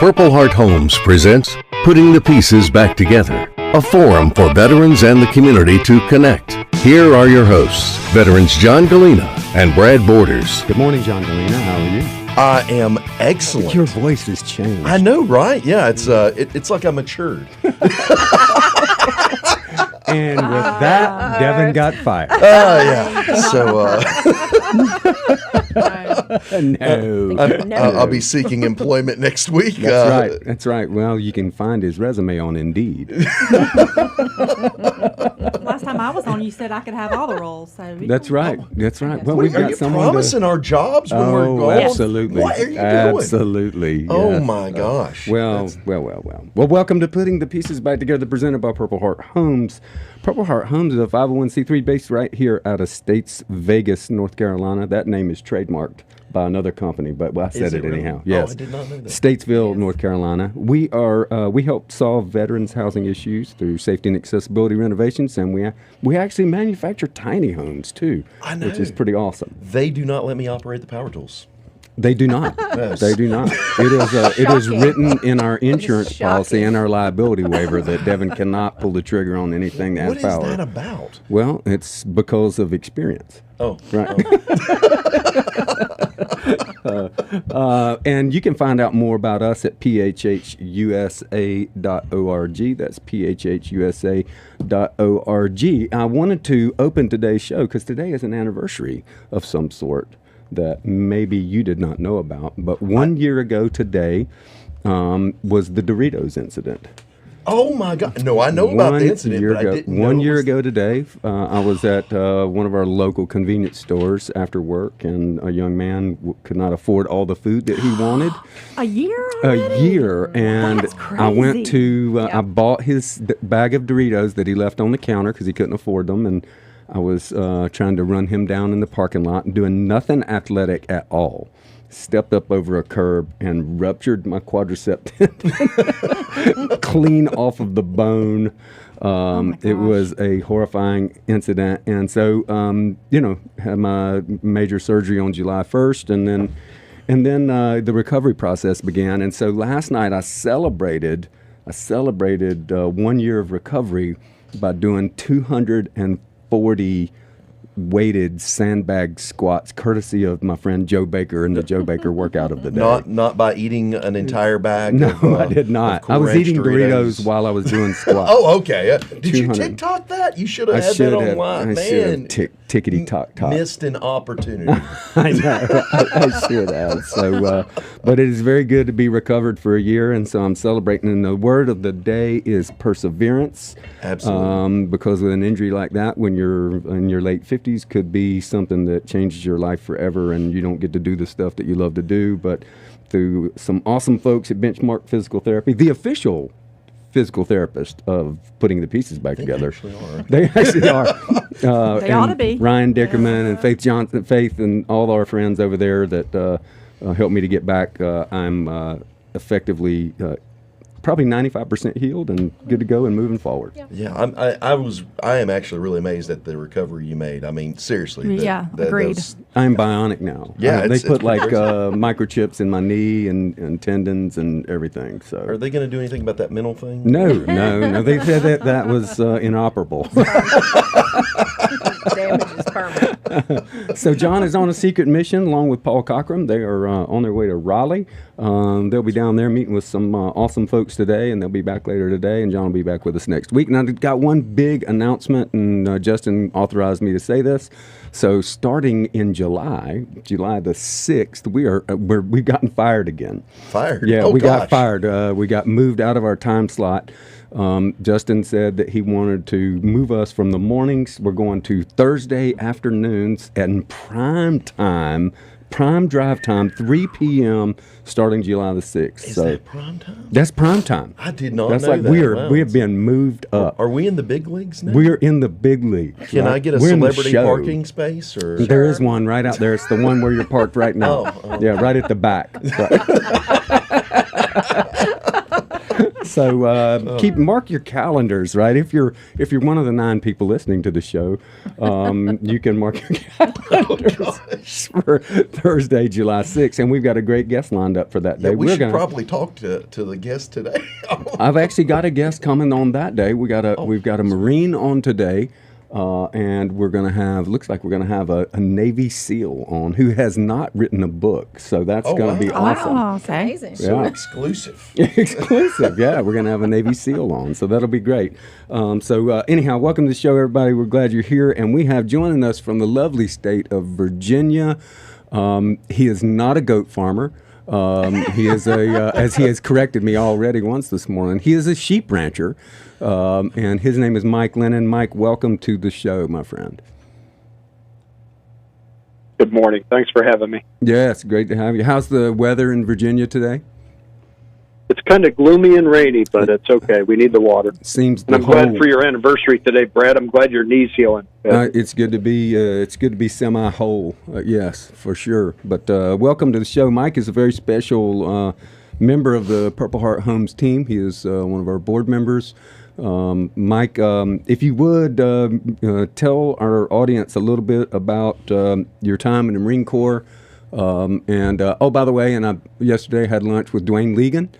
Purple Heart Homes presents Putting the Pieces Back Together, a forum for veterans and the community to connect. Here are your hosts, veterans John Gallina and Brad Borders. Good morning, John Gallina. How are you? I am excellent. Your voice has changed. I know, right? Yeah, it's like I matured. And with that, Devin got fired. Yeah. So, No. I'll be seeking employment next week. That's right. That's right. Well, you can find his resume on Indeed. Last time I was on, you said I could have all the roles. So That's right. That's right. Well, What, we've are got you someone promising our jobs when we're Oh, gone? absolutely. What are you doing? Absolutely. Oh yes. my gosh. Well, welcome to Putting the Pieces Back Together, presented by Purple Heart Homes. Purple Heart Homes is a 501c3 based right here out of States Vegas, North Carolina. That name is trademarked by another company, but I said it really? anyhow. Oh, Yes. I did not know that. Statesville, North Carolina. We help solve veterans' housing issues through safety and accessibility renovations, and we actually manufacture tiny homes too, I know. which is pretty awesome. They do not let me operate the power tools. They do not. Yes. They do not. It is written in our insurance Shocking. policy and our liability waiver that Devin cannot pull the trigger on anything that has What is power. that about? Well, it's because of experience. Oh, Right. And you can find out more about us at phhusa.org. That's phhusa.org. I wanted to open today's show because today is an anniversary of some sort that maybe you did not know about. But 1 year ago today was the Doritos incident. Oh my God! No, I know about the incident, but I didn't know. 1 it year was- ago today, I was at one of our local convenience stores after work, and a young man could not afford all the food that he wanted. a year A already? year, and That's I went crazy. to, I bought his bag of Doritos that he left on the counter because he couldn't afford them, and I was trying to run him down in the parking lot and doing nothing athletic at all. Stepped up over a curb and ruptured my quadricep tendon clean off of the bone. It was a horrifying incident. And so, had my major surgery on July 1st, and then the recovery process began. And so last night I celebrated 1 year of recovery by doing 240 weighted sandbag squats, courtesy of my friend Joe Baker and the Joe Baker workout of the day. Not by eating an entire bag. No, of, I did not. of I was Ranch eating Doritos while I was doing squats. Oh, okay. Did you 200. TikTok that? You should have I had should that have. online. I should Man, have tickety tock. missed an opportunity. I know. I should have. So, but it is very good to be recovered for a year, and so I'm celebrating. And the word of the day is perseverance. Absolutely. Because with an injury like that, when you're in your late 50s, could be something that changes your life forever, and you don't get to do the stuff that you love to do. But through some awesome folks at Benchmark Physical Therapy, the official physical therapist of Putting the Pieces Back Together. They actually are. They ought to be. Ryan Dickerman and Faith Johnson, and all our friends over there that helped me to get back. I'm effectively probably 95% healed and good to go and moving forward. Yeah, I am actually really amazed at the recovery you made. I mean, seriously. Yeah, agreed. I'm bionic now. Yeah, they it's put like pretty microchips in my knee and tendons and everything. So Are they going to do anything about that mental thing? no. They said that was inoperable. Damage is permanent. So John is on a secret mission along with Paul Cochran. They are on their way to Raleigh. They'll be down there meeting with some awesome folks today, and they'll be back later today, and John will be back with us next week. And I've got one big announcement, and Justin authorized me to say this. So starting in July the 6th, we've gotten fired again. Fired? Yeah, Oh, we got gosh. fired. We got moved out of our time slot. Justin said that he wanted to move us from the mornings. We're going to Thursday afternoons at prime drive time, 3 p.m. starting July the 6th. Is so that prime time? that's prime time. I did not That's know like that. Wow. we have been moved up. Are we in the big leagues now? We're in the big league. Can I get a We're in the celebrity show. parking space? Or There is one right out there. It's the one where you're parked right now. Oh. Yeah, right at the back. So mark your calendars, right? If you're one of the 9 people listening to the show, you can mark your calendars for Thursday, July 6th, and we've got a great guest lined up for that day. Yeah, we should probably talk to the guest today. I've actually got a guest coming on that day. We've got a Marine on today. And we're going to have, looks like we're going to have a Navy SEAL on who has not written a book. So that's going to be awesome. Oh, okay. Amazing. So Yeah. exclusive. Exclusive, yeah. We're going to have a Navy SEAL on. So that'll be great. Anyhow, welcome to the show, everybody. We're glad you're here. And we have joining us from the lovely state of Virginia. He is not a goat farmer. He is as he has corrected me already once this morning, he is a sheep rancher. And his name is Mike Lennon. Mike, welcome to the show, my friend. Good morning. Thanks for having me. Yeah, it's great to have you. How's the weather in Virginia today? It's kind of gloomy and rainy, but it's okay. We need the water. Seems and I'm glad for your anniversary today, Brad. I'm glad your knee's healing. It's good to be semi-whole. Yes, for sure. But welcome to the show. Mike is a very special member of the Purple Heart Homes team. He is one of our board members. Mike, if you would tell our audience a little bit about your time in the Marine Corps. By the way, and I yesterday had lunch with Dwayne Legan,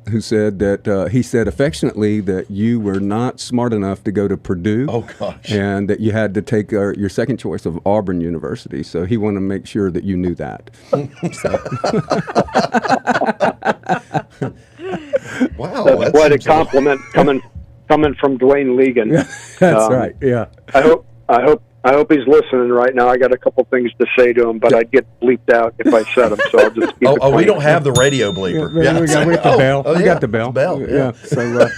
who said that he said affectionately that you were not smart enough to go to Purdue. Oh, gosh. And that you had to take your second choice of Auburn University. So he wanted to make sure that you knew that. Wow, that's quite a compliment coming from Dwayne Legan. That's right. Yeah. I hope he's listening right now. I got a couple things to say to him, but I'd get bleeped out if I said them. So I'll just keep it quiet. We don't have the radio bleeper. Yeah, we got the bell. Oh, we got the bell. Yeah. So,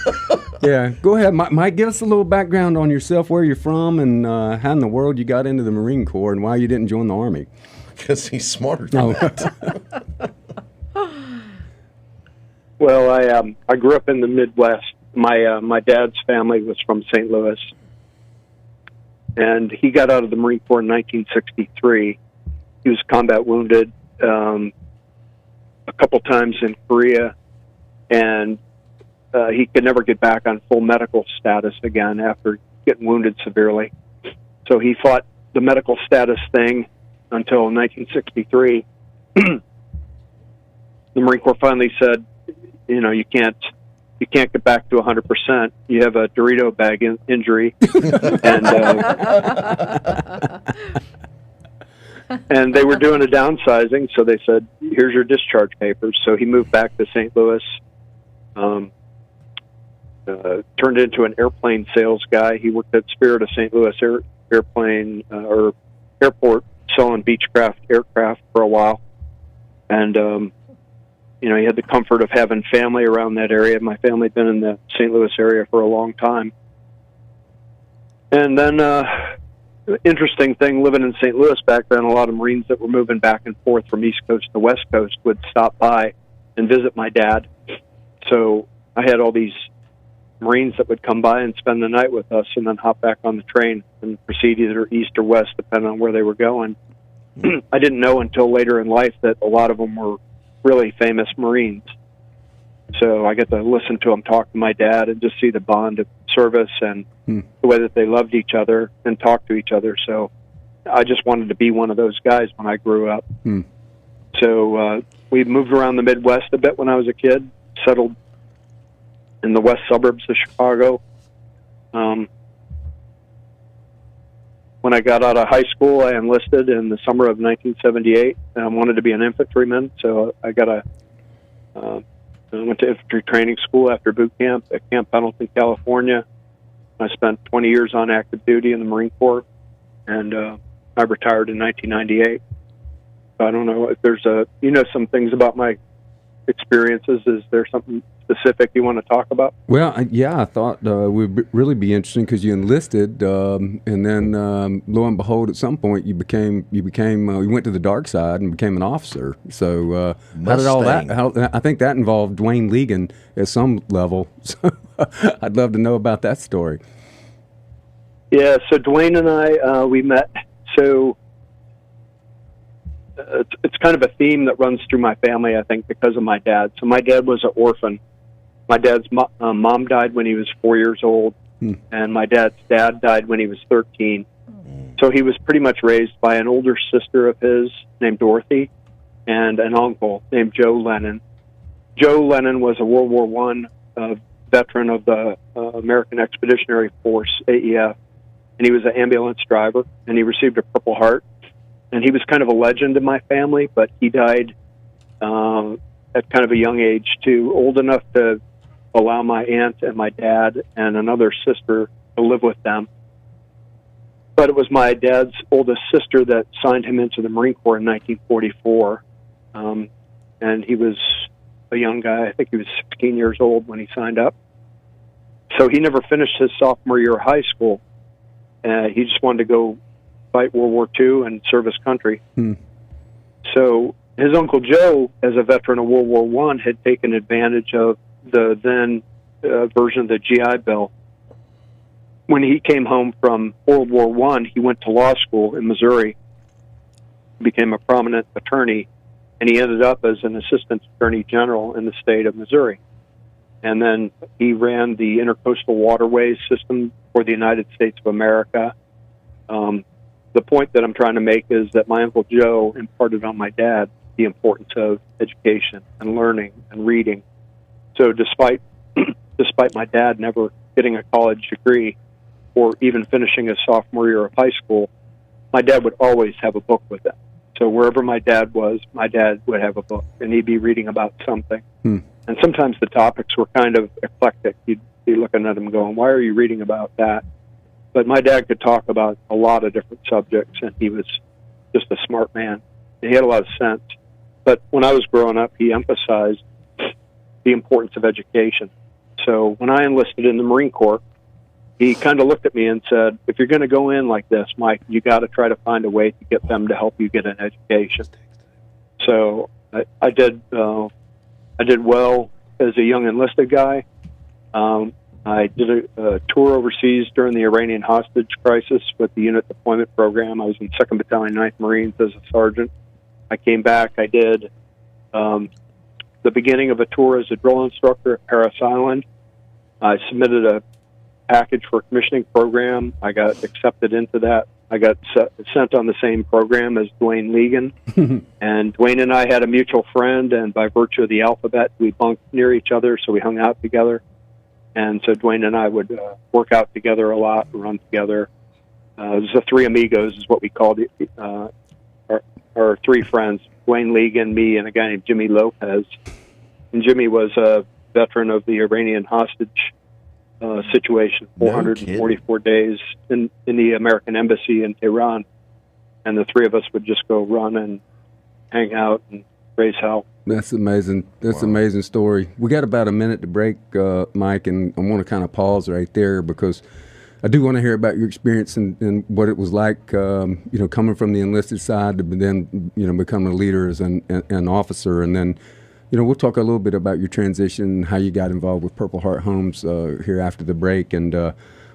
yeah. Go ahead, Mike. Give us a little background on yourself, where you're from, and how in the world you got into the Marine Corps, and why you didn't join the Army. Because he's smarter than that. Well, I grew up in the Midwest. My dad's family was from St. Louis, and he got out of the Marine Corps in 1963. He was combat wounded a couple times in Korea, and he could never get back on full medical status again after getting wounded severely. So he fought the medical status thing until 1963. The Marine Corps finally said, you can't get back to 100%. You have a Dorito bag injury, and they were doing a downsizing, so they said, "Here's your discharge papers." So he moved back to St. Louis, turned into an airplane sales guy. He worked at Spirit of St. Louis airplane or airport, selling Beechcraft aircraft for a while, and he had the comfort of having family around that area. My family had been in the St. Louis area for a long time. And then, interesting thing, living in St. Louis back then, a lot of Marines that were moving back and forth from East Coast to West Coast would stop by and visit my dad. So I had all these Marines that would come by and spend the night with us and then hop back on the train and proceed either east or west, depending on where they were going. I didn't know until later in life that a lot of them were really famous Marines. So I get to listen to them talk to my dad and just see the bond of service and the way that they loved each other and talked to each other. So I just wanted to be one of those guys when I grew up. So we moved around the Midwest a bit when I was a kid, settled in the west suburbs of Chicago. When I got out of high school, I enlisted in the summer of 1978. I wanted to be an infantryman, so I went to infantry training school after boot camp at Camp Pendleton, California. I spent 20 years on active duty in the Marine Corps, and I retired in 1998. I don't know if there's some things about my experiences. Is there something specific you want to talk about? Well, I thought it would really be interesting because you enlisted, and then lo and behold, at some point you went to the dark side and became an officer. So how did all that? I think that involved Dwayne Legan at some level. So I'd love to know about that story. Yeah, so Dwayne and I we met. So it's kind of a theme that runs through my family, I think, because of my dad. So my dad was an orphan My dad's mom died when he was 4 years old, and my dad's dad died when he was 13. So he was pretty much raised by an older sister of his named Dorothy and an uncle named Joe Lennon. Joe Lennon was a World War I veteran of the American Expeditionary Force, AEF, and he was an ambulance driver, and he received a Purple Heart. And he was kind of a legend in my family, but he died at kind of a young age, too, old enough to allow my aunt and my dad and another sister to live with them. But it was my dad's oldest sister that signed him into the Marine Corps in 1944. And he was a young guy. I think he was 16 years old when he signed up. So he never finished his sophomore year of high school. He just wanted to go fight World War II and serve his country. So his Uncle Joe, as a veteran of World War I, had taken advantage of the then version of the GI Bill. When he came home from World War I, he went to law school in Missouri, became a prominent attorney, and he ended up as an assistant attorney general in the state of Missouri. And then he ran the intercoastal waterways system for the United States of America. The point that I'm trying to make is that my Uncle Joe imparted on my dad the importance of education and learning and reading. So despite my dad never getting a college degree or even finishing his sophomore year of high school, my dad would always have a book with him. So wherever my dad was, my dad would have a book, and he'd be reading about something. And sometimes the topics were kind of eclectic. You'd be looking at him going, why are you reading about that? But my dad could talk about a lot of different subjects, and he was just a smart man. And he had a lot of sense. But when I was growing up, he emphasized the importance of education. So when I enlisted in the Marine Corps, he kind of looked at me and said, if you're going to go in like this, Mike, you got to try to find a way to get them to help you get an education. So I did well as a young enlisted guy. I did a tour overseas during the Iranian hostage crisis with the unit deployment program. I was in 2nd Battalion, 9th Marines as a sergeant. I came back. I did the beginning of a tour as a drill instructor at Parris Island. I submitted a package for a commissioning program. I got accepted into that. I got sent on the same program as Dwayne Legan. And Dwayne and I had a mutual friend, and by virtue of the alphabet, we bunked near each other, so we hung out together. And so Dwayne and I would work out together a lot, run together. It was the three amigos is what we called it, our three friends, Dwayne Legan, me, and a guy named Jimmy Lopez. And Jimmy was a veteran of the Iranian hostage situation, 444 days in the American embassy in Tehran. And the three of us would just go run and hang out and raise hell. That's amazing. That's an amazing story. We got about a minute to break, Mike, and I want to kind of pause right there because I do want to hear about your experience and what it was like, coming from the enlisted side to then, becoming a leader as an officer. And then, we'll talk a little bit about your transition, how you got involved with Purple Heart Homes here after the break. And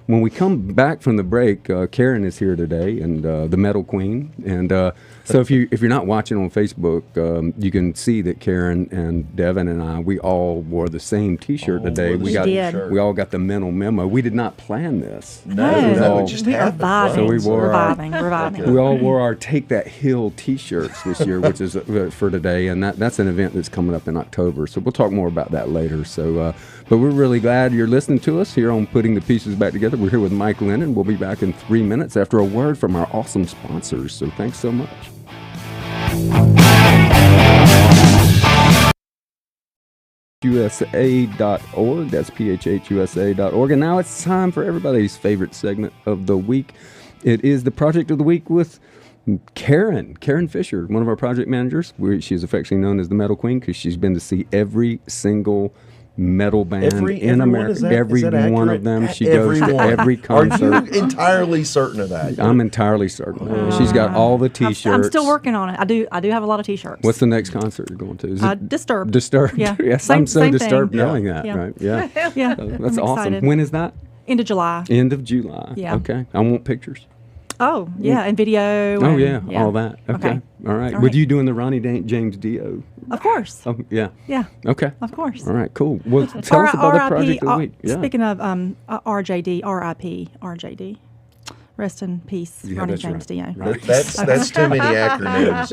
when we come back from the break, Karen is here today, and the Metal Queen. And so if you're not watching on Facebook, you can see that Karen and Devin and I, we all wore the same T-shirt today. We all got the mental memo. We did not plan this. No, it just we are happened. So we wore reviving. We all wore our Take That Hill T-shirts this year, which is for today, and that's an event that's coming up in October. So we'll talk more about that later. So, but we're really glad you're listening to us here on Putting the Pieces Back Together. We're here with Mike Lennon. We'll be back in 3 minutes after a word from our awesome sponsors. So thanks so much. PHUSA.org. That's PHHUSA.org. And now it's time for everybody's favorite segment of the week. It is the Project of the Week with Karen Fisher, one of our project managers. She's affectionately known as the Metal Queen because she's been to see every single metal band in America. Every one of them. She goes to every concert. Are you entirely certain of that? I'm entirely certain. She's got all the T-shirts. I'm still working on it. I do have a lot of T-shirts. What's the next concert you're going to? Is it Disturbed. Disturbed. Yeah. Yes, Same I'm so disturbed thing. knowing that. Yeah. Right? Yeah. Yeah. That's I'm awesome. excited. When is that? End of July. End of July. Yeah. Okay. I want pictures. Oh, yeah, and video. Oh, and, yeah, all that. Okay. All right. All With right. you doing the Ronnie James Dio? Of course. Oh, yeah. Yeah, Okay. of course. All right, cool. Well, tell us about the project of the week. Yeah. Speaking of RJD, RIP, RJD. Rest in peace, Yeah, Ronnie that's James right. Dio. Right. That's too many acronyms.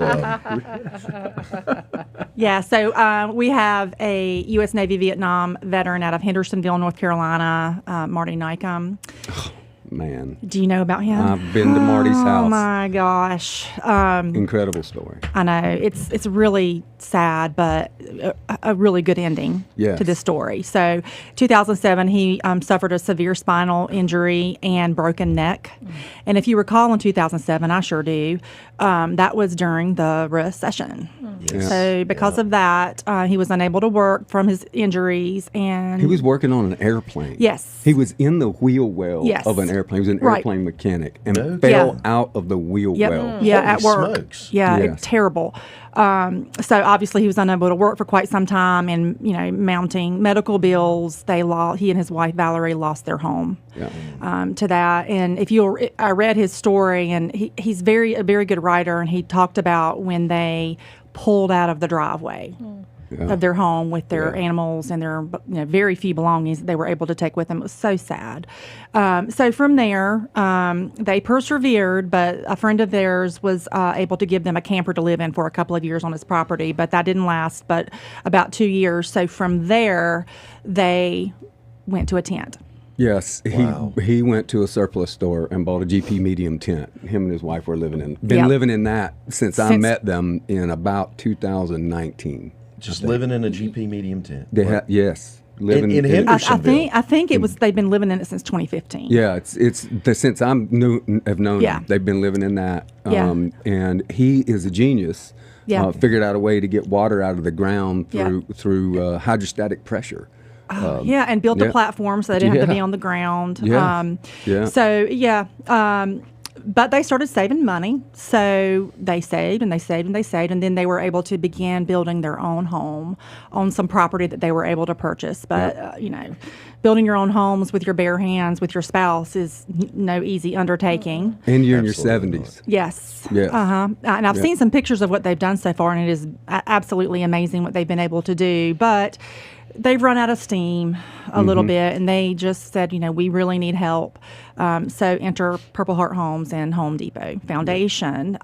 Yeah, so we have a U.S. Navy Vietnam veteran out of Hendersonville, North Carolina, Marty Nycom. Man, Do you know about him? I've been to Marty's house. Oh my gosh. Incredible story. I know it's really sad, but a really good ending Yes. to this story. So, 2007, he suffered a severe spinal injury and broken neck. And if you recall, in 2007, I sure do, that was during the recession. Yes. So, because of that, he was unable to work from his injuries, and He was working on an airplane. Yes. He was in the wheel well Yes. of an airplane. He was an Right. airplane mechanic and No fell kidding. out of the wheel Yep. well. Yeah, Holy at work. smokes. Yeah, Yes. terrible. So obviously he was unable to work for quite some time, and mounting medical bills. He and his wife Valerie lost their home Yeah. to that. And I read his story, and he's a very good writer, and he talked about when they pulled out of the driveway of their home with their animals and their very few belongings that they were able to take with them. It was so sad. So from there, they persevered, but a friend of theirs was able to give them a camper to live in for a couple of years on his property, but that didn't last but about 2 years. So from there, they went to a tent. Yes, Wow. he went to a surplus store and bought a GP medium tent. Him and his wife were living in. Been Yep. living in that since I Since- met them in about 2019. Just living in a GP medium tent. They had living In I Hendersonville. think it was they've been living in it since 2015. Yeah, since have known Yeah. them, they've been living in that. Yeah. And he is a genius. Yeah. Figured out a way to get water out of the ground Yeah. through hydrostatic pressure. Yeah, and built a yeah. platform so they didn't have to be Yeah. on the ground. Yeah. Yeah. So but they started saving money. So they saved and they saved and they saved, and then they were able to begin building their own home on some property that they were able to purchase. But building your own homes with your bare hands with your spouse is no easy undertaking. And you're in your Absolutely 70s. Yes. Yes. And I've seen some pictures of what they've done so far, and it is absolutely amazing what they've been able to do. But they've run out of steam a little bit, and they just said, we really need help. So enter Purple Heart Homes and Home Depot Foundation.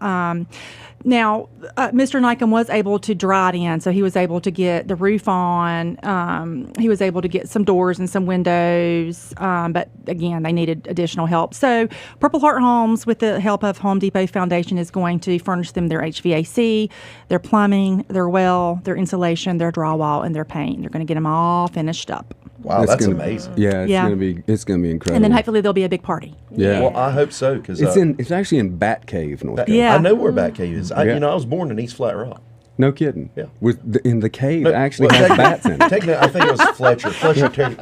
Now, Mr. Nycom was able to draw it in, so he was able to get the roof on. He was able to get some doors and some windows, but again, they needed additional help. So Purple Heart Homes, with the help of Home Depot Foundation, is going to furnish them their HVAC, their plumbing, their well, their insulation, their drywall, and their paint. They're going to get them all finished up. Wow, It's that's gonna- amazing. Yeah, it's Yeah. gonna be incredible. And then hopefully there'll be a big party. yeah. Well, I hope so because it's actually in Batcave, North Carolina. Yeah. I know where Batcave is. I was born in East Flat Rock. No kidding. Yeah. In the cave No, actually well, has technically- bats in it. Technically, I think it was Fletcher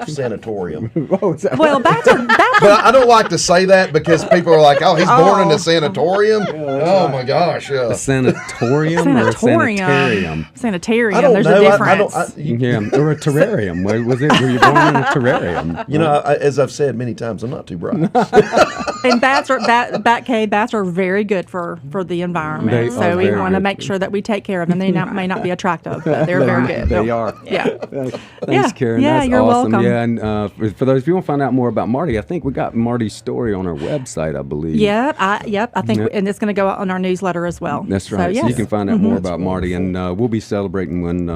Sanatorium. Oh, is that Well, bats are But I don't like to say that because people are like, "Oh, he's born in a sanatorium." Oh my gosh! a sanatorium or a sanitarium? Sanitarium. I don't There's know. a difference. Yeah, or a terrarium. Were you born in a terrarium? You know, as I've said many times, I'm not too bright. And bat cave bats are very good for the environment. They So are we very want to good. make sure that we take care of them. They may not be attractive, but they're very good. They are. Yeah. Thanks, Yeah. Karen. Yeah, That's you're awesome. welcome. Yeah, and for those if you want to find out more about Marty, I think we got Marty's story on our website, I believe. Yep. I think, Yep. and it's going to go out on our newsletter as well. That's right. So, yes. you can find out more about Marty, and we'll be celebrating when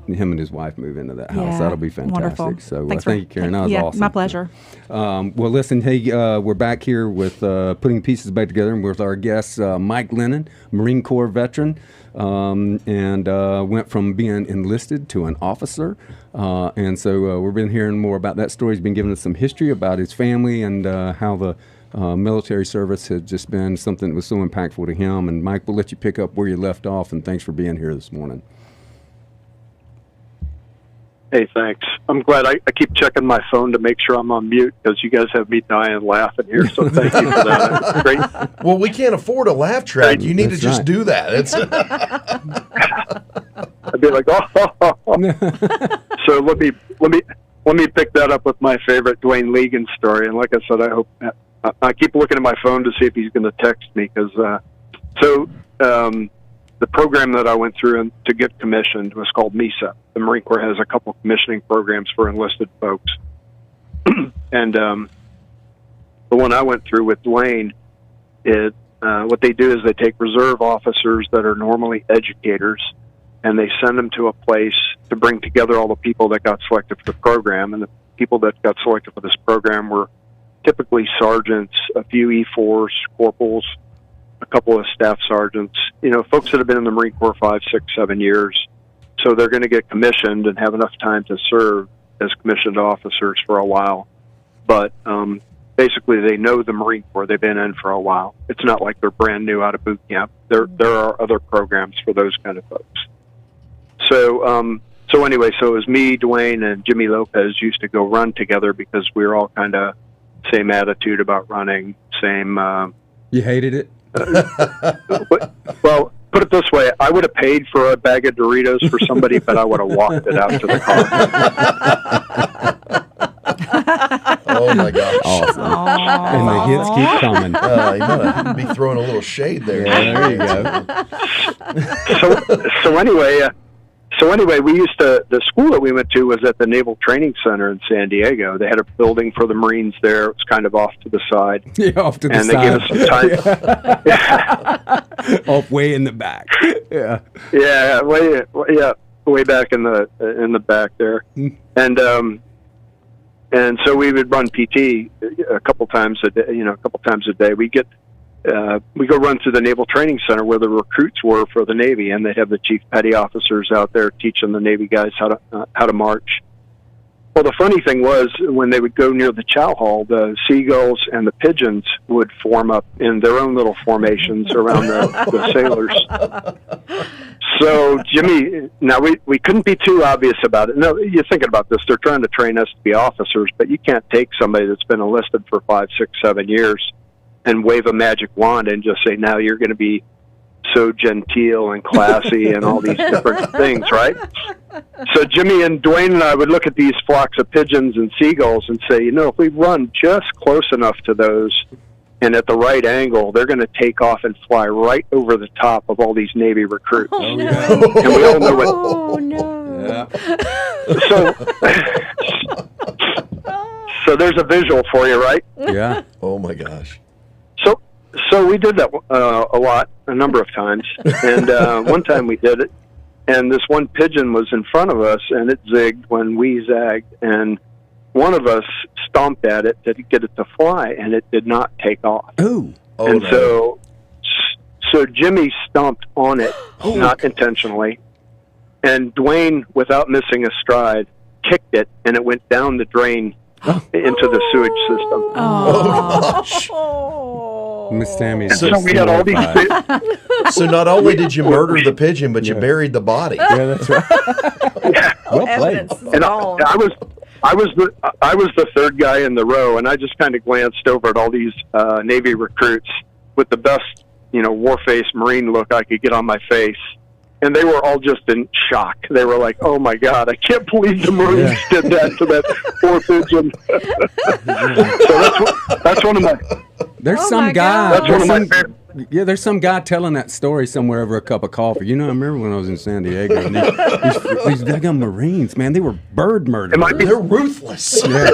him and his wife move into that house. Yeah. That'll be fantastic. Wonderful. So Thanks thank you, Karen. That was awesome. My pleasure. Well, listen, hey, we're back here with putting pieces back together with our guest, Mike Lennon, Marine Corps veteran, and went from being enlisted to an officer. And so we've been hearing more about that story. He's been giving us some history about his family and how the military service had just been something that was so impactful to him. And Mike, we'll let you pick up where you left off, and thanks for being here this morning. Hey, thanks. I'm glad I keep checking my phone to make sure I'm on mute because you guys have me dying laughing here. So thank you for that. Great. Well, we can't afford a laugh track. You need That's to just right. do that. It's I'd be like, So let me pick that up with my favorite Dwayne Legan story. And like I said, I hope I keep looking at my phone to see if he's going to text me because the program that I went through to get commissioned was called MESA. The Marine Corps has a couple commissioning programs for enlisted folks. And the one I went through with Dwayne, what they do is they take reserve officers that are normally educators, and they send them to a place to bring together all the people that got selected for the program. And the people that got selected for this program were typically sergeants, a few E4s, corporals, a couple of staff sergeants, folks that have been in the Marine Corps 5, 6, 7 years. So they're going to get commissioned and have enough time to serve as commissioned officers for a while. But basically, they know the Marine Corps. They've been in for a while. It's not like they're brand new out of boot camp. There are other programs for those kind of folks. So anyway, so it was me, Dwayne, and Jimmy Lopez used to go run together because we were all kind of same attitude about running, same... You hated it? Well, put it this way, I would have paid for a bag of Doritos for somebody, but I would have walked it out to the car. Oh my gosh! Awesome. And the hits keep coming. You might be throwing a little shade there. Yeah, there you go. So anyway, we used to, the school that we went to was at the Naval Training Center in San Diego. They had a building for the Marines there. It was kind of off to the side. Yeah, off to the and side. And they gave us some time. Off way in the back. Yeah. Yeah, way back in the back there. And so we would run PT a couple times a day. We go run through the Naval Training Center where the recruits were for the Navy, and they'd have the chief petty officers out there teaching the Navy guys how to march. Well, the funny thing was when they would go near the chow hall, the seagulls and the pigeons would form up in their own little formations around the sailors. So, Jimmy, now we couldn't be too obvious about it. No, you're thinking about this. They're trying to train us to be officers, but you can't take somebody that's been enlisted for 5, 6, 7 years and wave a magic wand and just say, now you're going to be so genteel and classy and all these different things, right? So Jimmy and Dwayne and I would look at these flocks of pigeons and seagulls and say, if we run just close enough to those and at the right angle, they're going to take off and fly right over the top of all these Navy recruits. Oh, no. And we all know what... Oh, no. Yeah. So there's a visual for you, right? Yeah. Oh, my gosh. So we did that a number of times, and one time we did it, and this one pigeon was in front of us, and it zigged when we zagged, and one of us stomped at it to get it to fly, and it did not take off. Ooh. And so Jimmy stomped on it, not intentionally, and Dwayne, without missing a stride, kicked it, and it went down the drain into the sewage system. Oh, gosh. Miss Tammy's so we had all these. So not only did you murder the pigeon, but you buried the body. Yeah, that's right. Well played. And I was the third guy in the row, and I just kind of glanced over at all these Navy recruits with the best, war face Marine look I could get on my face. And they were all just in shock. They were like, "Oh my God, I can't believe the Marines did that to that poor pigeon." So that's one of my. There's some guy. That's one of my favorite. Yeah, there's some guy telling that story somewhere over a cup of coffee. I remember when I was in San Diego, and these daggone Marines, man, they were bird murderers. They're ruthless. Yeah.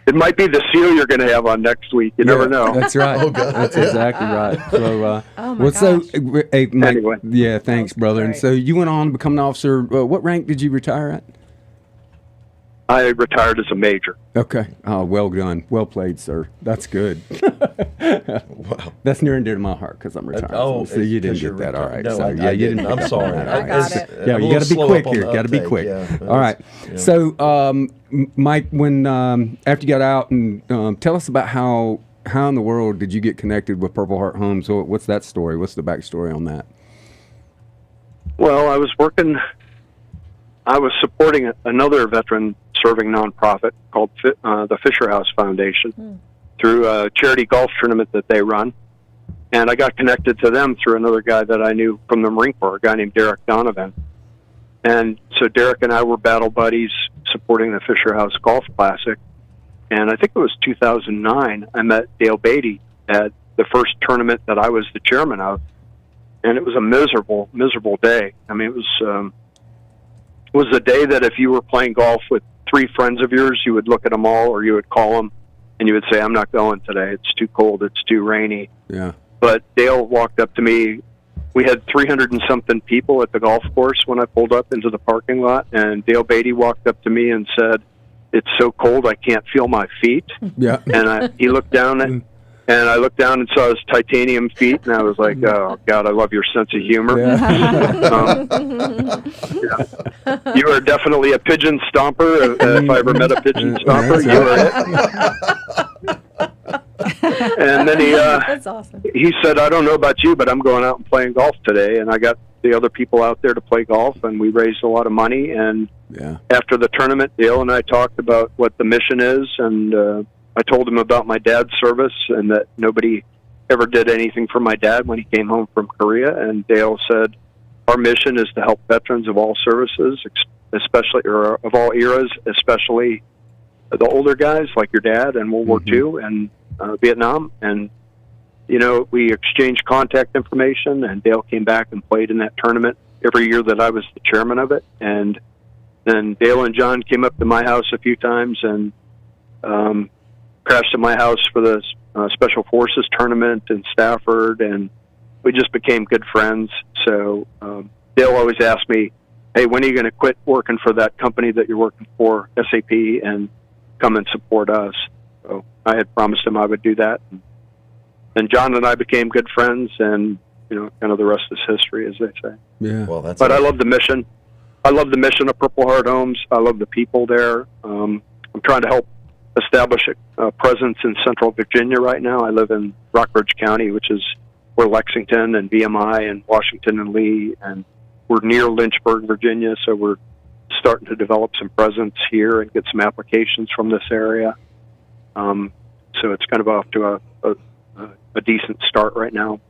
It might be the seal you're going to have on next week. You never know. That's right. Oh, God. That's exactly right. So, gosh. Hey, Mike, Anyway. yeah, thanks, brother. And great. so you went on to become an officer. What rank did you retire at? I retired as a major. Okay. Oh, well done. Well played, sir. That's good. Wow. That's near and dear to my heart because I'm retired. So you didn't get that. All right. No, so, I you didn't. didn't. I'm sorry. I got it. Yeah, you got to be quick here. Got to be quick. Yeah. All right. Yeah. So, Mike, when after you got out, and tell us about how in the world did you get connected with Purple Heart Homes? So what's that story? What's the backstory on that? Well, I was supporting another veteran serving nonprofit called the Fisher House Foundation through a charity golf tournament that they run. And I got connected to them through another guy that I knew from the Marine Corps, a guy named Derek Donovan. And so Derek and I were battle buddies supporting the Fisher House Golf Classic. and I think it was 2009, I met Dale Beatty at the first tournament that I was the chairman of, and it was a miserable day. I mean, it was a day that if you were playing golf with 3 friends of yours, you would look at them all, or you would call them, and you would say, "I'm not going today. It's too cold. It's too rainy." Yeah. But Dale walked up to me. We had 300 and something people at the golf course when I pulled up into the parking lot, and Dale Beatty walked up to me and said, "It's so cold I can't feel my feet." Yeah. And he looked down and I looked down and saw his titanium feet, and I was like, "Oh God, I love your sense of humor." Yeah. You are definitely a pigeon stomper. If I ever met a pigeon stomper, you are it. And then That's awesome. he said, "I don't know about you, but I'm going out and playing golf today." And I got the other people out there to play golf, and we raised a lot of money. And after the tournament, Dale and I talked about what the mission is, and I told him about my dad's service and that nobody ever did anything for my dad when he came home from Korea. And Dale said, "Our mission is to help veterans of all services, especially, or of all eras, especially the older guys like your dad and World War II and Vietnam." And, we exchanged contact information, and Dale came back and played in that tournament every year that I was the chairman of it. And then Dale and John came up to my house a few times and crashed at my house for the Special Forces tournament in Stafford, and we just became good friends. So Dale always asked me, "Hey, when are you going to quit working for that company that you're working for, SAP, and come and support us?" So I had promised him I would do that. And John and I became good friends, and kind of the rest is history, as they say. Yeah. Well, that's. But I love the mission. I love the mission of Purple Heart Homes. I love the people there. I'm trying to help establish a presence in Central Virginia right now. I live in Rockbridge County, which is where Lexington and VMI and Washington and Lee, and we're near Lynchburg, Virginia, so we're starting to develop some presence here and get some applications from this area. So it's kind of off to a decent start right now.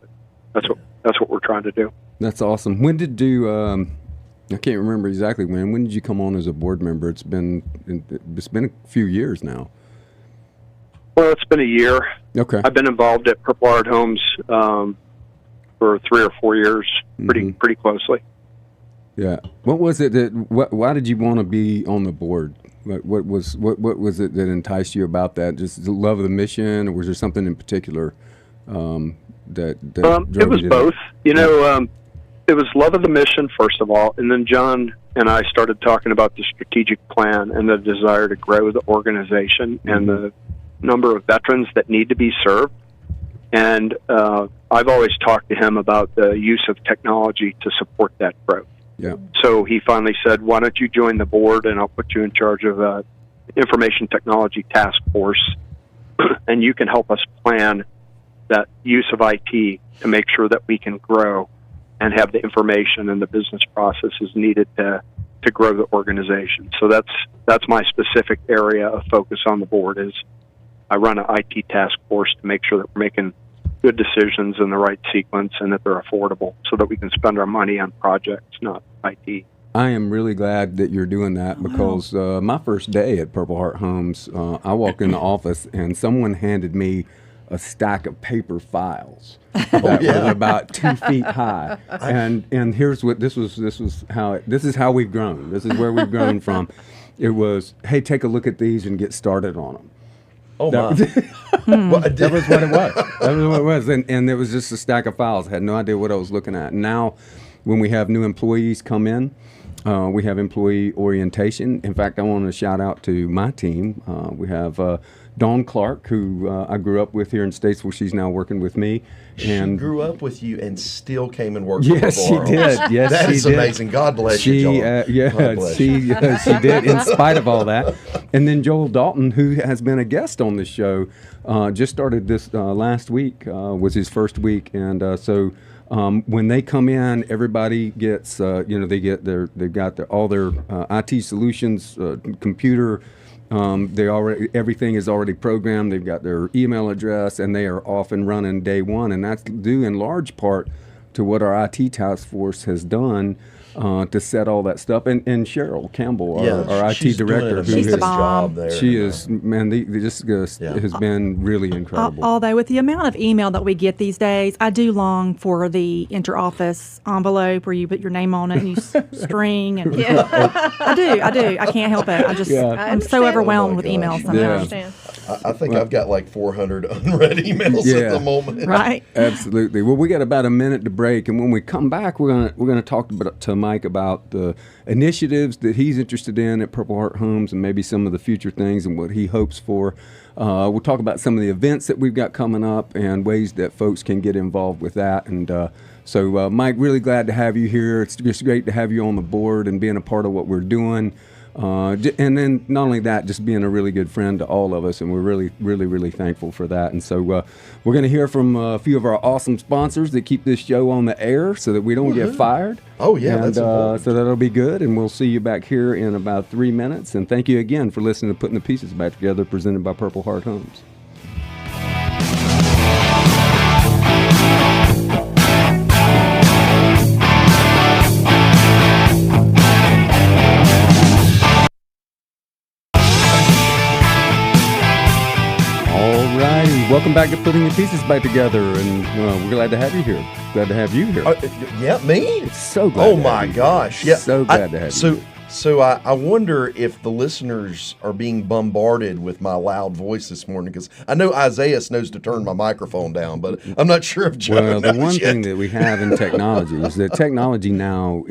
That's what we're trying to do. That's awesome. When did you? I can't remember exactly when. When did you come on as a board member? It's been a few years now. Well, it's been a year. Okay. I've been involved at Purple Heart Homes for 3 or 4 years, pretty closely. Yeah. What was it that? Why did you want to be on the board? What was it that enticed you about that? Just the love of the mission, or was there something in particular that drove it was you to both. that? It was love of the mission, first of all, and then John and I started talking about the strategic plan and the desire to grow the organization and the number of veterans that need to be served. And I've always talked to him about the use of technology to support that growth. Yeah. So he finally said, "Why don't you join the board, and I'll put you in charge of information technology task force, and you can help us plan that use of IT to make sure that we can grow and have the information and the business processes needed to grow the organization." So that's my specific area of focus on the board. Is I run an IT task force to make sure that we're making good decisions in the right sequence and that they're affordable, so that we can spend our money on projects, not IT. I am really glad that you're doing that, because my first day at Purple Heart Homes, I walked in the office and someone handed me a stack of paper files that was about 2 feet high, and here's what this is how we've grown. This is where we've grown from. It was, "Hey, take a look at these and get started on them." Oh my! That was what it was. That was what it was, and it was just a stack of files. I had no idea what I was looking at. Now, when we have new employees come in, we have employee orientation. In fact, I want to shout out to my team. We have Dawn Clark, who I grew up with here in Statesville. She's now working with me. And she grew up with you and still came and worked. Yes, she did. Yes, that she is did. amazing. God bless you, Joel. She did, in spite of all that. And then Joel Dalton, who has been a guest on this show, just started this last week. Was his first week, and so. When they come in, everybody gets, they've got all their IT solutions, computer. Everything is already programmed. They've got their email address, and they are off and running day one. And that's due in large part to what our IT task force has done to set all that stuff. And Cheryl Campbell, our IT she's doing director, an who She's the amazing bomb. job there. she is, man, this has been really incredible. Although with the amount of email that we get these days, I do long for the interoffice envelope where you put your name on it and you string. And I do. I can't help it. I'm so overwhelmed with emails sometimes. Yeah. I understand. I think I've got like 400 unread emails at the moment. Right? Absolutely. Well, we got about a minute to break, and when we come back, we're gonna talk to Mike about the initiatives that he's interested in at Purple Heart Homes, and maybe some of the future things and what he hopes for. We'll talk about some of the events that we've got coming up and ways that folks can get involved with that. And so, Mike, really glad to have you here. It's just great to have you on the board and being a part of what we're doing. And then not only that, just being a really good friend to all of us, and we're really, really, really thankful for that. And so we're going to hear from a few of our awesome sponsors that keep this show on the air so that we don't get fired. Oh, yeah, and, that's important. so that'll be good, and we'll see you back here in about 3 minutes. And thank you again for listening to Putting the Pieces Back Together, presented by Purple Heart Homes. Welcome back to Putting the Pieces Back Together, and we're glad to have you here. Glad to have you here. Yeah, me? It's so glad. Oh my gosh! Yeah, so glad to have you. So I wonder if the listeners are being bombarded with my loud voice this morning, because I know Isaiah knows to turn my microphone down, but I'm not sure if Joe Well, the knows one yet. thing that we have in technology is that technology now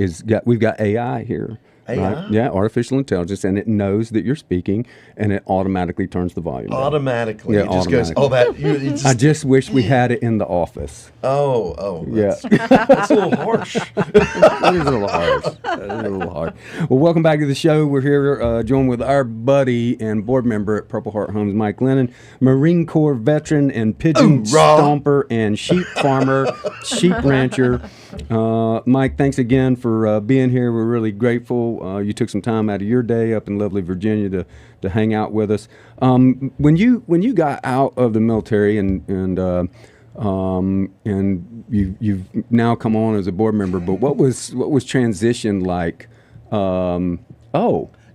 we've got AI here. AI? Right? Yeah, artificial intelligence, and it knows that you're speaking, and it automatically turns the volume down. Automatically. Yeah, It just goes, automatically. I just wish we had it in the office. Oh. Yeah. That's a little harsh. That is a little harsh. That is a little hard. Well, welcome back to the show. We're here joined with our buddy and board member at Purple Heart Homes, Mike Lennon, Marine Corps veteran and pigeon stomper and sheep farmer, sheep rancher. Mike, thanks again for being here. We're really grateful. You took some time out of your day up in lovely Virginia to hang out with us. When you got out of the military and you've now come on as a board member, but what was transition like?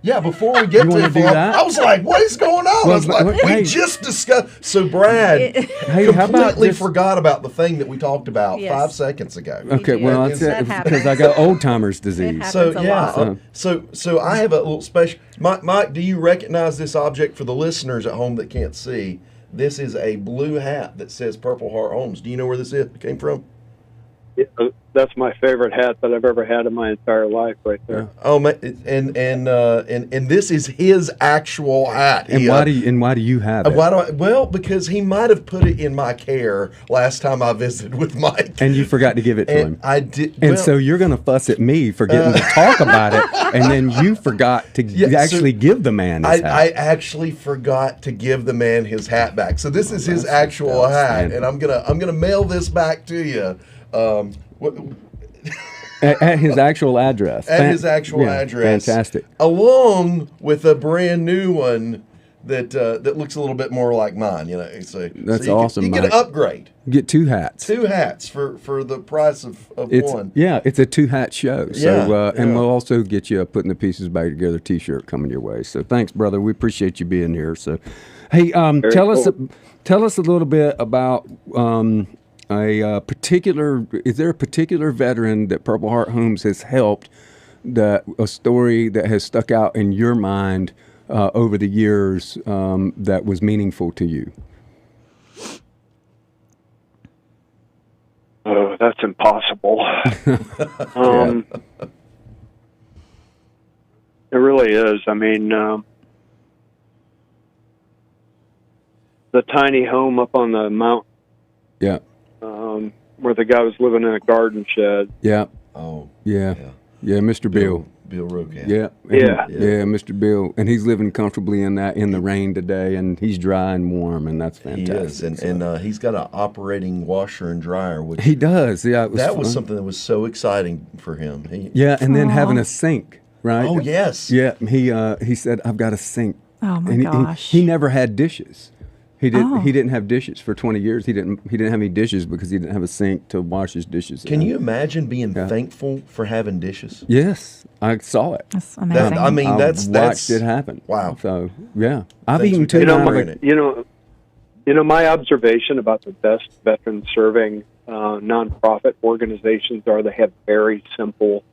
Yeah, before we get to do that? I was like, what is going on? Well, I was like, hey. we just discussed. So Brad how about completely just- forgot about the thing that we talked about Yes. 5 seconds ago. Okay, well, That that's happens. because I got old timers disease. happens. So a yeah, lot. so I have a little special. Mike, do you recognize this object for the listeners at home that can't see? This is a blue hat that says Purple Heart Homes. Do you know where this came from? Yeah, that's my favorite hat that I've ever had in my entire life, right there. Oh, man, and this is his actual hat. And why do you have it? Well, because he might have put it in my care last time I visited with Mike. And you forgot to give it to him. I did. And so you're going to fuss at me for getting to talk about it, and then you forgot to actually give the man his hat. I actually forgot to give the man his hat back. So this is his actual hat, and I'm gonna mail this back to you. At his actual address. At his actual address. Fantastic. Along with a brand new one that looks a little bit more like mine. So That's you awesome, You Mike. get an upgrade. Get 2 hats. 2 hats for the price of one. Yeah, it's a 2-hat show. So, Yeah, and yeah. we'll also get you a Putting the Pieces Back Together T-shirt coming your way. So thanks, brother. We appreciate you being here. So, hey, tell us a little bit about is there a particular veteran that Purple Heart Homes has helped, a story that has stuck out in your mind over the years that was meaningful to you? Oh, that's impossible. It really is. I mean, the tiny home up on the mountain. Yeah. Where the guy was living in a garden shed. Yeah. Oh. Yeah. Mr. Bill. Bill Rocat. Yeah. Yeah. Yeah, Mr. Bill. And he's living comfortably in the rain today, and he's dry and warm, and that's He fantastic. is, and he's got an operating washer and dryer, which He does. Yeah. that was fun. something that was so exciting for him. Yeah, and then having a sink, right? Oh yes. Yeah, he said, I've got a sink. Oh my and gosh. He never had dishes. He didn't. Oh. He didn't have dishes for 20 years. He didn't have any dishes because he didn't have a sink to wash his dishes. Can in. you imagine being thankful for having dishes? Yes, I saw it. That's amazing. I mean, I that's watched it happen. Wow. So yeah, I've Things eaten we take tuna. for out of granted. My observation about the best veteran serving nonprofit organizations are they have very simple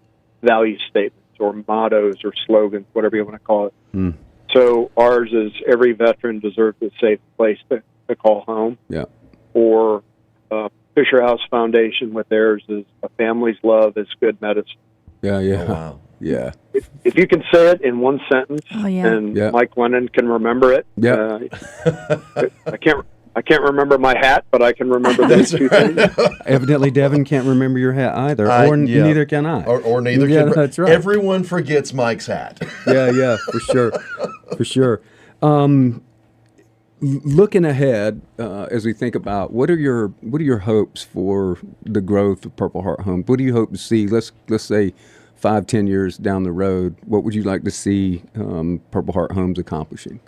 value statements or mottos or slogans, whatever you want to call it. So ours is every veteran deserves a safe place to call home. Yeah. Or Fisher House Foundation with theirs is a family's love is good medicine. Yeah. Yeah. Oh, wow. Yeah. If you can say it in one sentence, and Yeah. Mike Lennon can remember it. Yeah. I can't remember my hat, but I can remember those two things. Evidently, Devin can't remember your hat either, or Yeah. neither can I. Or neither Yeah, can. that's right. Everyone forgets Mike's hat. Yeah, for sure, for sure. Looking ahead, as we think about what are your hopes for the growth of Purple Heart Homes? What do you hope to see? Let's say 5-10 years down the road. What would you like to see Purple Heart Homes accomplishing?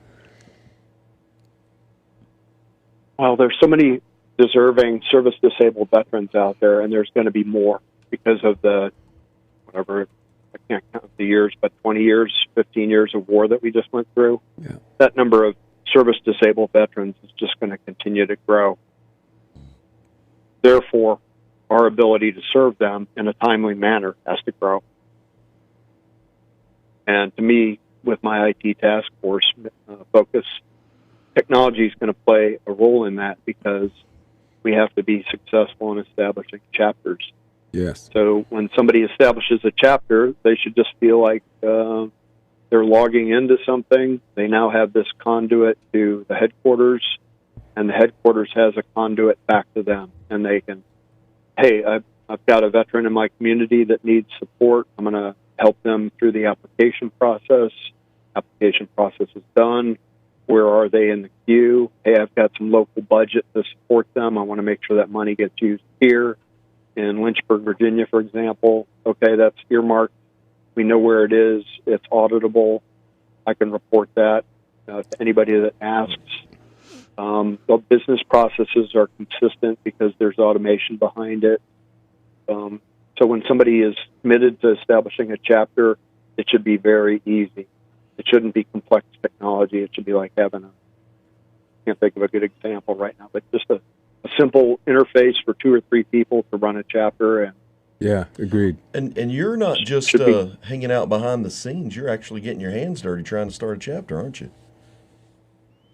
Well, there's so many deserving service-disabled veterans out there, and there's going to be more because of the, whatever, I can't count the years, but 20 years, 15 years of war that we just went through. Yeah. That number of service-disabled veterans is just going to continue to grow. Therefore, our ability to serve them in a timely manner has to grow. And to me, with my IT task force focus, technology is going to play a role in that because we have to be successful in establishing chapters. Yes. So when somebody establishes a chapter, they should just feel like they're logging into something. They now have this conduit to the headquarters, and the headquarters has a conduit back to them. And they can, hey, I've got a veteran in my community that needs support. I'm going to help them through the application process. Application process is done. Where are they in the queue? Hey, I've got some local budget to support them. I want to make sure that money gets used here. In Lynchburg, Virginia, for example, okay, that's earmarked. We know where it is. It's auditable. I can report that to anybody that asks. The business processes are consistent because there's automation behind it. So when somebody is committed to establishing a chapter, it should be very easy. It shouldn't be complex technology. It should be like having I can't think of a good example right now, but just a simple interface for 2 or 3 people to run a chapter. And yeah, agreed. And you're not just hanging out behind the scenes. You're actually getting your hands dirty trying to start a chapter, aren't you?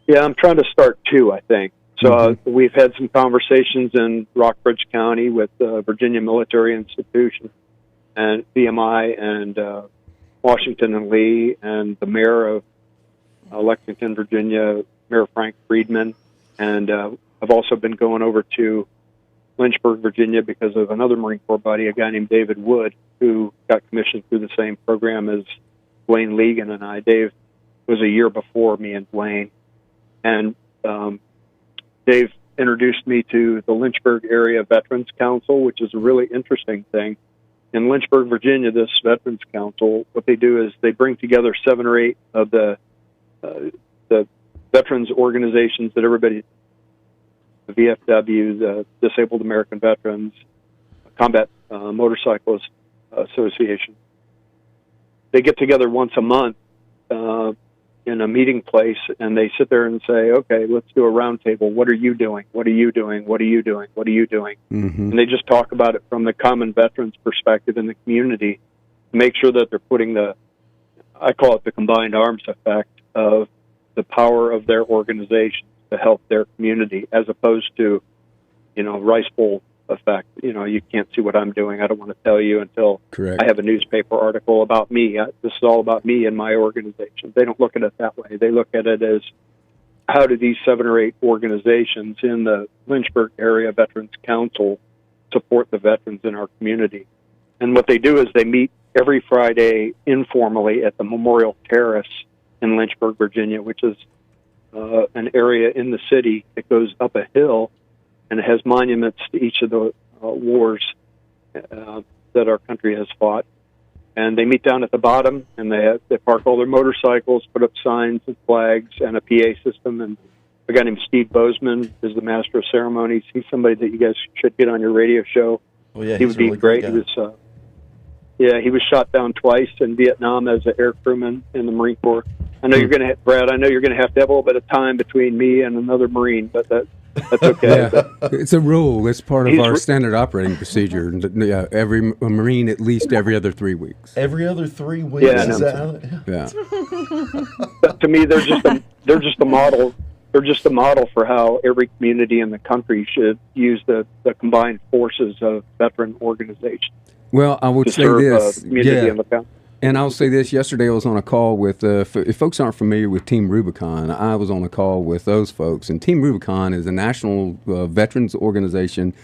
Yeah, I'm trying to start 2, I think. So we've had some conversations in Rockbridge County with Virginia Military Institution and VMI and Washington and Lee and the mayor of Lexington, Virginia, Mayor Frank Friedman. And I've also been going over to Lynchburg, Virginia, because of another Marine Corps buddy, a guy named David Wood, who got commissioned through the same program as Dwayne Legan and I. Dave was a year before me and Dwayne. And Dave introduced me to the Lynchburg Area Veterans Council, which is a really interesting thing. In Lynchburg, Virginia, this Veterans Council, what they do is they bring together 7 or 8 of the veterans organizations that everybody, the VFW, the Disabled American Veterans, Combat Motorcyclist Association. They get together once a month in a meeting place, and they sit there and say, okay, let's do a roundtable. What are you doing? What are you doing? What are you doing? What are you doing? And they just talk about it from the common veterans perspective in the community to make sure that they're putting I call it the combined arms effect of the power of their organization to help their community, as opposed to, Rice Bowl effect. You can't see what I'm doing. I don't want to tell you until Correct. I have a newspaper article about me. This is all about me and my organization. They don't look at it that way. They look at it as, how do these 7 or 8 organizations in the Lynchburg Area Veterans Council support the veterans in our community? And what they do is they meet every Friday informally at the Memorial Terrace in Lynchburg, Virginia, which is an area in the city that goes up a hill, and it has monuments to each of the wars that our country has fought. And they meet down at the bottom, and they park all their motorcycles, put up signs and flags and a PA system, and A guy named Steve Bozeman is the master of ceremonies. He's somebody that you guys should get on your radio show. Oh yeah, He would be really great. guy. He was, he was shot down twice in Vietnam as an air crewman in the Marine Corps. I know you're going to, Brad. I know you're going to have a little bit of time between me and another Marine, but that's okay. Yeah, it's a rule. It's part of He's our re- standard operating procedure. Yeah, every a Marine at least every other 3 weeks. Every other 3 weeks. Yeah, Is no. that how Yeah. But to me, they're just a model. They're just a model for how every community in the country should use the combined forces of veteran organizations Well, I would to say serve this. the community and the country. And I'll say this. Yesterday I was on a call with, if folks aren't familiar with Team Rubicon, I was on a call with those folks. And Team Rubicon is a national veterans organization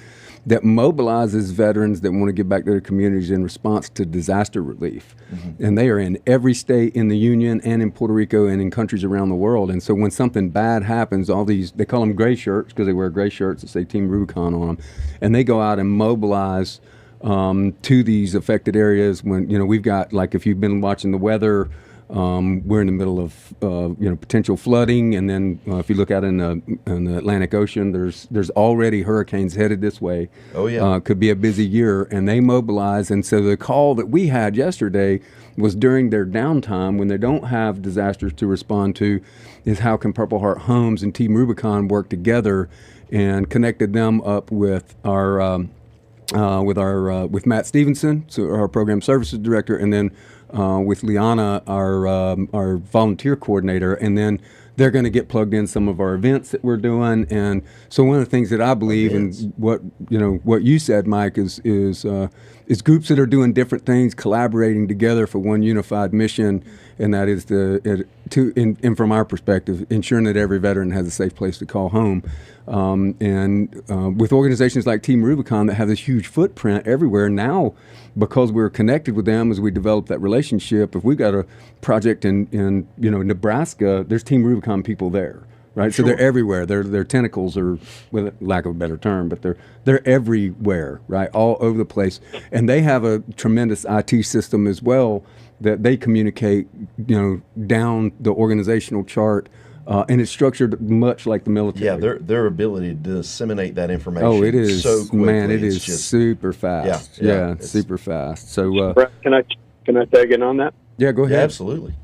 that mobilizes veterans that want to give back to their communities in response to disaster relief. Mm-hmm. And they are in every state in the Union and in Puerto Rico and in countries around the world. And so when something bad happens, all these, they call them gray shirts because they wear gray shirts that say Team Rubicon on them. And they go out and mobilize to these affected areas. When we've got, like, if you've been watching the weather, we're in the middle of potential flooding, and then if you look out in the Atlantic Ocean, there's already hurricanes headed this way. Oh yeah, could be a busy year, and they mobilize. And so the call that we had yesterday was during their downtime when they don't have disasters to respond to, is how can Purple Heart Homes and Team Rubicon work together, and connected them up with our. With Matt Stevenson, so our program services director, and then with Liana, our volunteer coordinator, and then they're going to get plugged in some of our events that we're doing. And so one of the things that I believe in, what you said, Mike, is groups that are doing different things, collaborating together for one unified mission, and that is and from our perspective, ensuring that every veteran has a safe place to call home. With organizations like Team Rubicon that have this huge footprint everywhere now, because we're connected with them as we develop that relationship. If we've got a project in Nebraska, there's Team Rubicon people there, right? Sure. So they're everywhere. Their tentacles are, with lack of a better term, but they're everywhere, right? All over the place, and they have a tremendous IT system as well that they communicate, down the organizational chart. And it's structured much like the military. Yeah, their ability to disseminate that information. Oh, it is so quickly. man! It It's is just, super fast. Yeah, It's super fast. So, Brett, can I tag in on that? yeah, go ahead. yeah, absolutely.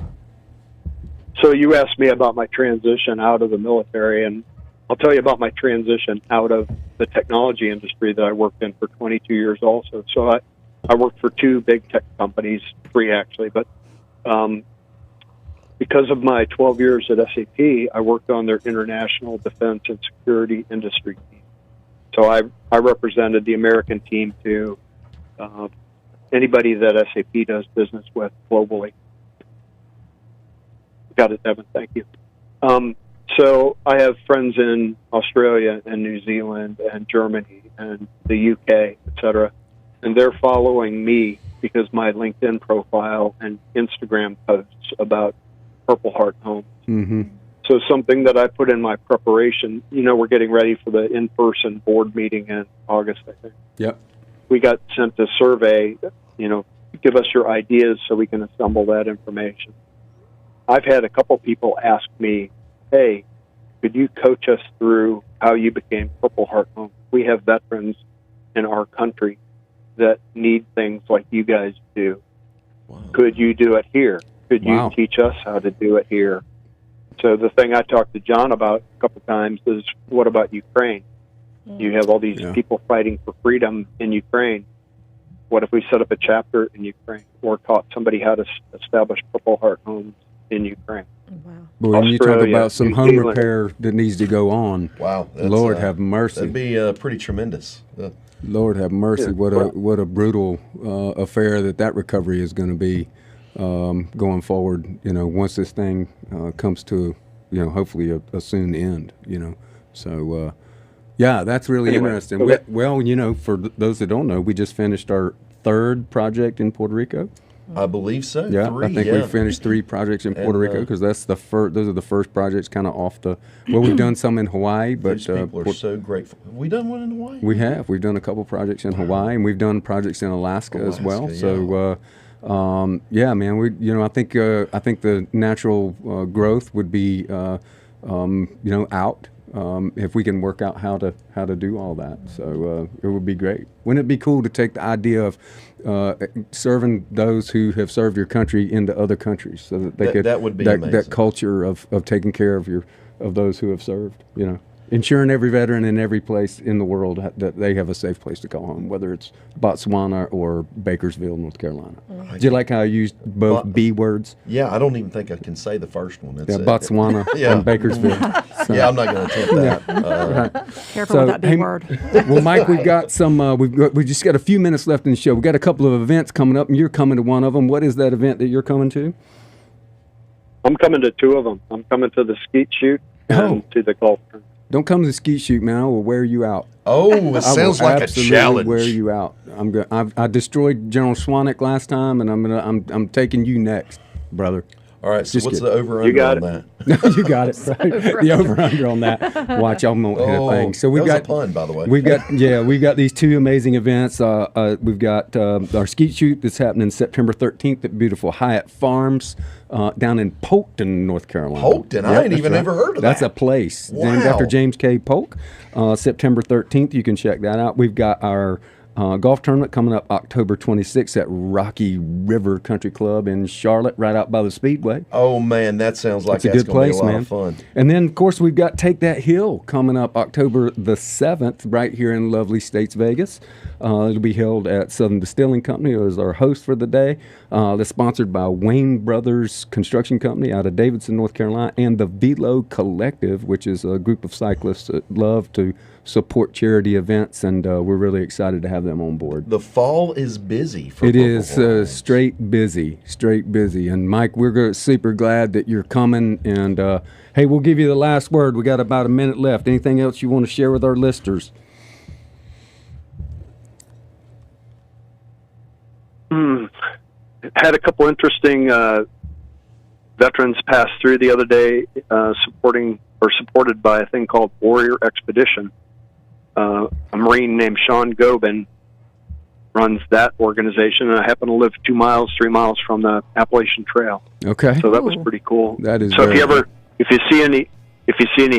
So you asked me about my transition out of the military, and I'll tell you about my transition out of the technology industry that I worked in for 22 years also. So I worked for 2 big tech companies, 3 actually, but because of my 12 years at SAP, I worked on their international defense and security industry team. So I represented the American team to anybody that SAP does business with globally. Got it, Devin. Thank you. So I have friends in Australia and New Zealand and Germany and the UK, et cetera, and they're following me because my LinkedIn profile and Instagram posts about Purple Heart Homes. Mm-hmm. So something that I put in my preparation, we're getting ready for the in-person board meeting in August, I think. Yep. We got sent a survey, give us your ideas so we can assemble that information. I've had a couple people ask me, hey, could you coach us through how you became Purple Heart Homes? We have veterans in our country that need things like you guys do. Wow. Could you do it here? Could you teach us how to do it here? So the thing I talked to John about a couple times is, what about Ukraine? You have all these people fighting for freedom in Ukraine. What if we set up a chapter in Ukraine or taught somebody how to establish Purple Heart Homes in Ukraine? Wow. But when you talk about some New home Zealand repair that needs to go on, wow, Lord have mercy. That'd be pretty tremendous. Lord have mercy. Yeah. What a brutal affair that recovery is going to be going forward. Once this thing comes to hopefully a soon end. So that's really interesting. Okay. Well, for those that don't know, we just finished our 3rd project in Puerto Rico. I believe so. Yeah, 3, I think we finished 3 projects in Puerto Rico because that's the first. Those are the first projects kind of off the. Well, we've done some in Hawaii, but Those people are so grateful. Have we done one in Hawaii? we have. We've done a couple projects in Hawaii, and we've done projects in Alaska as well. Yeah. So, man, I think the natural growth would be, out if we can work out how to do all that. So it would be great. Wouldn't it be cool to take the idea of serving those who have served your country into other countries, so that they could that would be amazing. That culture of taking care of those who have served, ensuring every veteran in every place in the world that they have a safe place to call home, whether it's Botswana or Bakersfield, North Carolina. Do you like how I used both B words? Yeah, I don't even think I can say the first one. Botswana Yeah. and Bakersfield. So, Yeah, I'm not going to attempt that. Careful with that big word. Well, Mike, we've got we just got a few minutes left in the show. We've got a couple of events coming up, and you're coming to one of them. What is that event that you're coming to? I'm coming to two of them. I'm coming to the skeet shoot and to the golf tournament. Don't come to the skeet shoot, man. I will wear you out. Oh, it sounds like a challenge. Wear you out. I destroyed General Swanwick last time, and I'm taking you next, brother. All right, so Just what's kidding. the over-under on that? You got it. Right? The over/under on that. Watch, I'm gonna hit a thing. So we've that got was a pun, by the way. we've got these two amazing events. We've got our skeet shoot that's happening September 13th at beautiful Hyatt Farms down in Polkton, North Carolina. Polkton? I ain't even ever heard of That's that. a place named Wow. after James K. Polk. September 13th, you can check that out. We've got our golf tournament coming up October 26th at Rocky River Country Club in Charlotte, right out by the Speedway. Oh, man, that sounds like It's a that's good going to place, be a lot man. of fun. And then, of course, we've got Take That Hill coming up October the 7th, right here in lovely States Vegas. It'll be held at Southern Distilling Company as our host for the day. That's sponsored by Wayne Brothers Construction Company out of Davidson, North Carolina, and the Velo Collective, which is a group of cyclists that love to support charity events, and we're really excited to have them on board. The fall is busy for It Purple is Heart. straight busy. And Mike, we're super glad that you're coming. And hey, we'll give you the last word. We got about a minute left. Anything else you want to share with our listeners? Had a couple interesting veterans pass through the other day, supported by a thing called Warrior Expedition. A Marine named Sean Gobin runs that organization, and I happen to live 3 miles from the Appalachian Trail. Okay. So that was pretty cool. That is so. very If you see any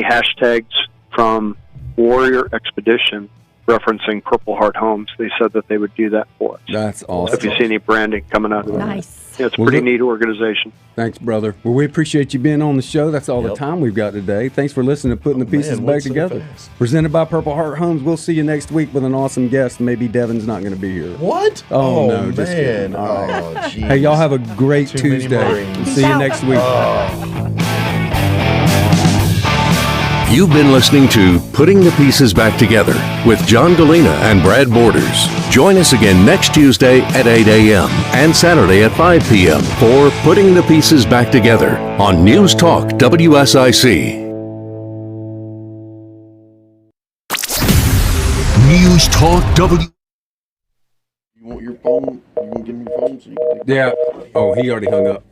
hashtags from Warrior Expedition referencing Purple Heart Homes, they said that they would do that for us. That's So awesome. if you see any branding coming out of that, Nice. yeah, it's a Well, pretty look- neat organization. Thanks, brother. Well, we appreciate you being on the show. That's all the Yep. time we've got today. Thanks for listening to Putting the Pieces man, Back went so Together. fast. Presented by Purple Heart Homes. We'll see you next week with an awesome guest. Maybe Devin's not going to be here. What? Oh, no, just kidding. man. All right. Oh, jeez. Hey, y'all have a great Too many Tuesday. Marines. We'll see you next week. You've been listening to Putting the Pieces Back Together with John Gallina and Brad Borders. Join us again next Tuesday at 8 a.m. and Saturday at 5 p.m. for Putting the Pieces Back Together on News Talk WSIC. News Talk W. You want your phone? You can give me your phone so you can take Yeah. Oh, he already hung up.